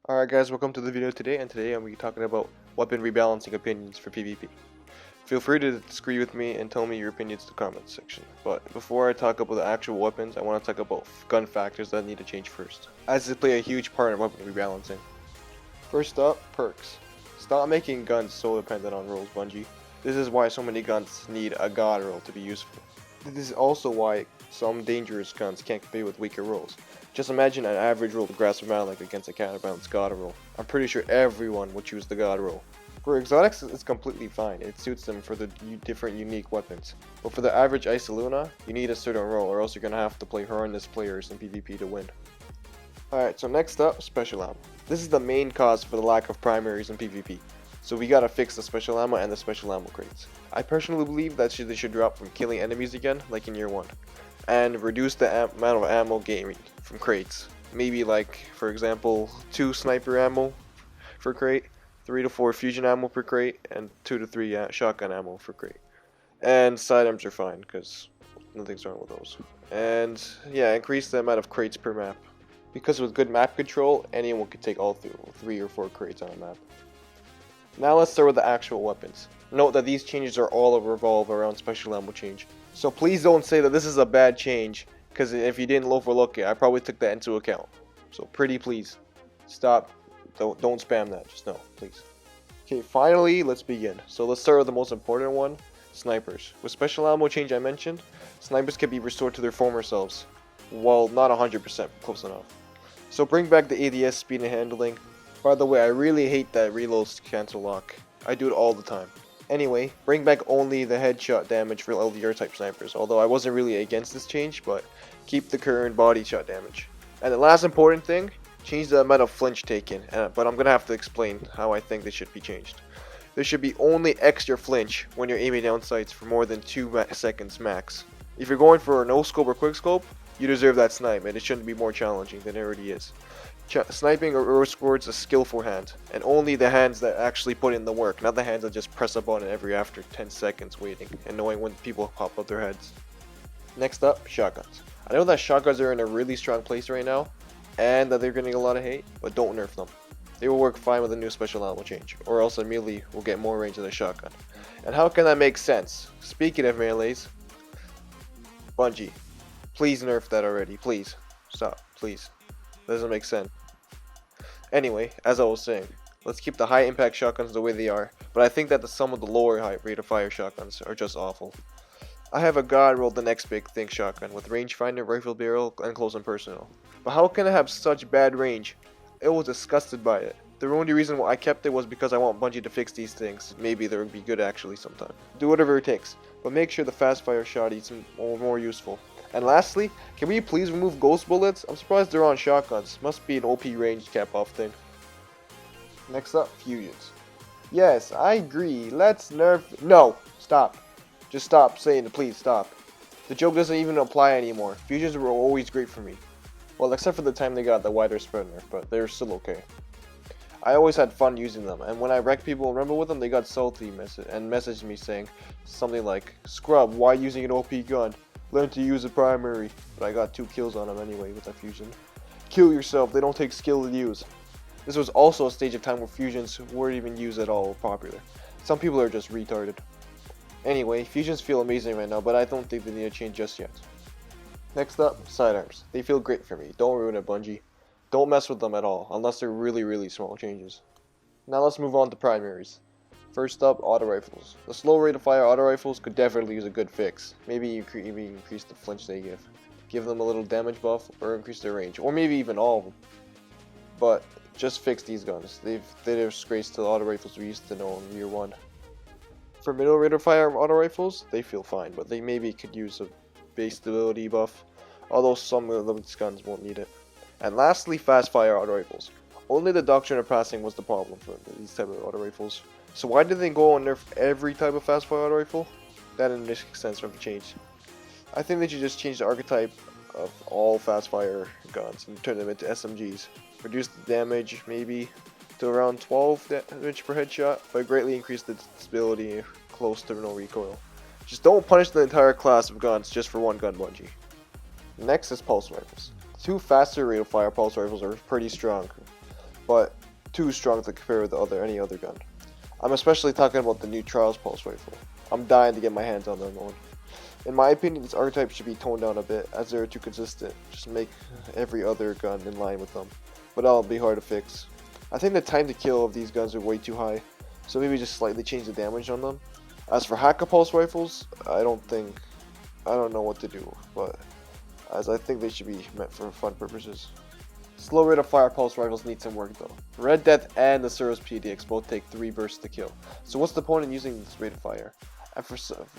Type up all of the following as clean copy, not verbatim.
Alright guys, welcome to the video today, and today I'm going to be talking about weapon rebalancing opinions for PvP. Feel free to disagree with me and tell me your opinions in the comments section. But before I talk about the actual weapons, I want to talk about gun factors that need to change first, as they play a huge part in weapon rebalancing. First up, perks. Stop making guns so dependent on rolls, Bungie. This is why so many guns need a god roll to be useful. This is also why some dangerous guns can't compete with weaker rolls. Just imagine an average roll to grasp a Malik against a counterbalanced god roll. I'm pretty sure everyone would choose the god roll. For exotics, it's completely fine. It suits them for the different unique weapons. But for the average Isoluna, you need a certain roll, or else you're gonna have to play horrendous players in PvP to win. Alright, so next up, special ammo. This is the main cause for the lack of primaries in PvP. So we gotta fix the special ammo and the special ammo crates. I personally believe that they should drop from killing enemies again, like in year 1. And reduce the amount of ammo gained from crates. Maybe like, for example, 2 sniper ammo for crate, 3 to 4 fusion ammo per crate, and 2 to 3 shotgun ammo for crate. And sidearms are fine, because nothing's wrong with those. And yeah, increase the amount of crates per map. Because with good map control, anyone can take all 3 or 4 crates on a map. Now let's start with the actual weapons. Note that these changes are all revolve around special ammo change. So please don't say that this is a bad change, because if you didn't overlook it, I probably took that into account. So pretty please, stop, don't spam that, just no, please. Okay, finally, let's begin. So let's start with the most important one, snipers. With special ammo change I mentioned, snipers can be restored to their former selves. Well, not 100%, close enough. So bring back the ADS speed and handling. By the way, I really hate that reloads cancel lock. I do it all the time. Anyway, bring back only the headshot damage for LDR type snipers, although I wasn't really against this change, but keep the current body shot damage. And the last important thing, change the amount of flinch taken, but I'm gonna have to explain how I think they should be changed. There should be only extra flinch when you're aiming down sights for more than 2 seconds max. If you're going for a no scope or quick scope, you deserve that snipe, and it shouldn't be more challenging than it already is. Sniping rewards a skillful hand, and only the hands that actually put in the work, not the hands that just press a button every after 10 seconds waiting and knowing when people pop up their heads. Next up, shotguns. I know that shotguns are in a really strong place right now, and that they're getting a lot of hate, but don't nerf them. They will work fine with a new special ammo change, or else a melee will get more range than a shotgun. And how can that make sense? Speaking of melees, Bungie, please nerf that already, please. Stop, please. Doesn't make sense. Anyway, as I was saying, let's keep the high impact shotguns the way they are, but I think that some of the lower rate of fire shotguns are just awful. I have a god roll the next big thing shotgun with rangefinder, rifle barrel, and close and personal. But how can I have such bad range? I was disgusted by it. The only reason why I kept it was because I want Bungie to fix these things. Maybe they would be good actually sometime. Do whatever it takes, but make sure the fast fire shotties are more useful. And lastly, can we please remove ghost bullets? I'm surprised they're on shotguns. Must be an OP range cap off thing. Next up, fusions. Yes, I agree. Let's nerf. No, stop. Just stop saying it, please stop. The joke doesn't even apply anymore. Fusions were always great for me. Well, except for the time they got the wider spread nerf, but they're still okay. I always had fun using them, and when I wrecked people and rumble with them, they got salty and messaged me saying something like, "Scrub, why using an OP gun? Learn to use a primary." But I got 2 kills on him anyway with that fusion. Kill yourself, they don't take skill to use. This was also a stage of time where fusions weren't even used at all or popular. Some people are just retarded. Anyway, fusions feel amazing right now, but I don't think they need to change just yet. Next up, sidearms. They feel great for me. Don't ruin it, Bungie. Don't mess with them at all, unless they're really small changes. Now let's move on to primaries. First up, auto rifles. The slow rate of fire auto rifles could definitely use a good fix. Maybe increase the flinch they give them a little damage buff, or increase their range, or maybe even all of them. But just fix these guns. They're disgrace to the auto rifles we used to know in year 1. For middle rate of fire auto rifles, they feel fine, but they maybe could use a base stability buff, although some of these guns won't need it. And lastly, fast fire auto rifles. Only the Doctrine of Passing was the problem for these type of auto rifles. So why did they go and nerf every type of fast fire auto rifle? That didn't make sense from the change. I think they should just change the archetype of all fast fire guns and turn them into SMGs. Reduce the damage maybe to around 12 damage per headshot, but greatly increase the stability close to no recoil. Just don't punish the entire class of guns just for one gun, Bungie. Next is pulse rifles. 2 faster rate of fire pulse rifles are pretty strong. but too strong to compare with any other gun. I'm especially talking about the new Trials Pulse Rifle. I'm dying to get my hands on that one. In my opinion, this archetype should be toned down a bit, as they are too consistent. Just make every other gun in line with them, but that'll be hard to fix. I think the time to kill of these guns are way too high, so maybe just slightly change the damage on them. As for Haka Pulse Rifles, I don't know what to do, but as I think they should be meant for fun purposes. Slow rate of fire pulse rifles need some work though. Red Death and the Suros PDX both take 3 bursts to kill, so what's the point in using this rate of fire?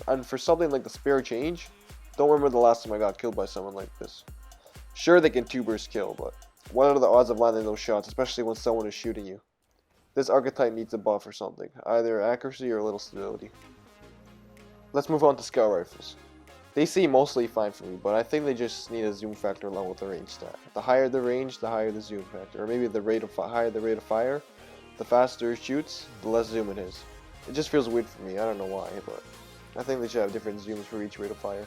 And for something like the Spare Change, don't remember the last time I got killed by someone like this. Sure, they can 2 burst kill, but what are the odds of landing those shots, especially when someone is shooting you? This archetype needs a buff or something, either accuracy or a little stability. Let's move on to Scout Rifles. They seem mostly fine for me, but I think they just need a zoom factor along with the range stat. The higher the range, the higher the zoom factor, or maybe the higher the rate of fire, the faster it shoots, the less zoom it is. It just feels weird for me, I don't know why, but I think they should have different zooms for each rate of fire.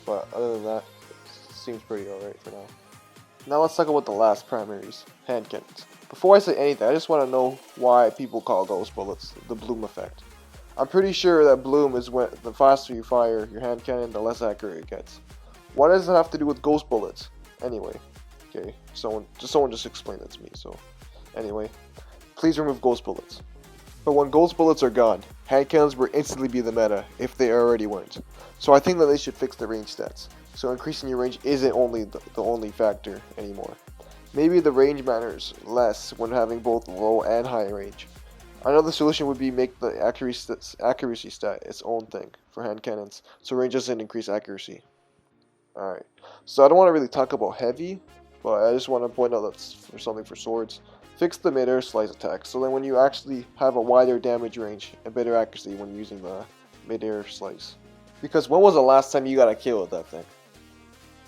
But other than that, it seems pretty alright for now. Now let's talk about the last primaries, hand cannons. Before I say anything, I just want to know why people call ghost bullets the bloom effect. I'm pretty sure that bloom is when the faster you fire your hand cannon, the less accurate it gets. What does it have to do with ghost bullets? Anyway, okay, someone just explain that to me. So, anyway, please remove ghost bullets. But when ghost bullets are gone, hand cannons will instantly be the meta if they already weren't. So I think that they should fix the range stats. So increasing your range isn't only the only factor anymore. Maybe the range matters less when having both low and high range. Another solution would be make the accuracy stat its own thing for hand cannons, so range doesn't increase accuracy. Alright, so I don't want to really talk about heavy, but I just want to point out that's for something for swords. Fix the mid-air slice attack, so then when you actually have a wider damage range and better accuracy when using the mid-air slice. Because when was the last time you got a kill with that thing?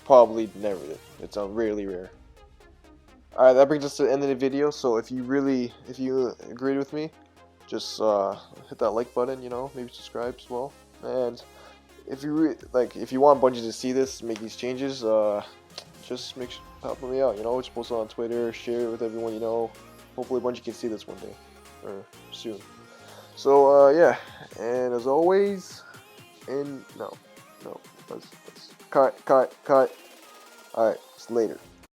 Probably never did. It's really rare. Alright, that brings us to the end of the video, so if you agreed with me, just hit that like button, maybe subscribe as well. And if you if you want Bungie to see this, make these changes, just help me out, just post it on Twitter, share it with everyone you know. Hopefully Bungie can see this one day, or soon. So, yeah, and as always, cut. Alright, it's later.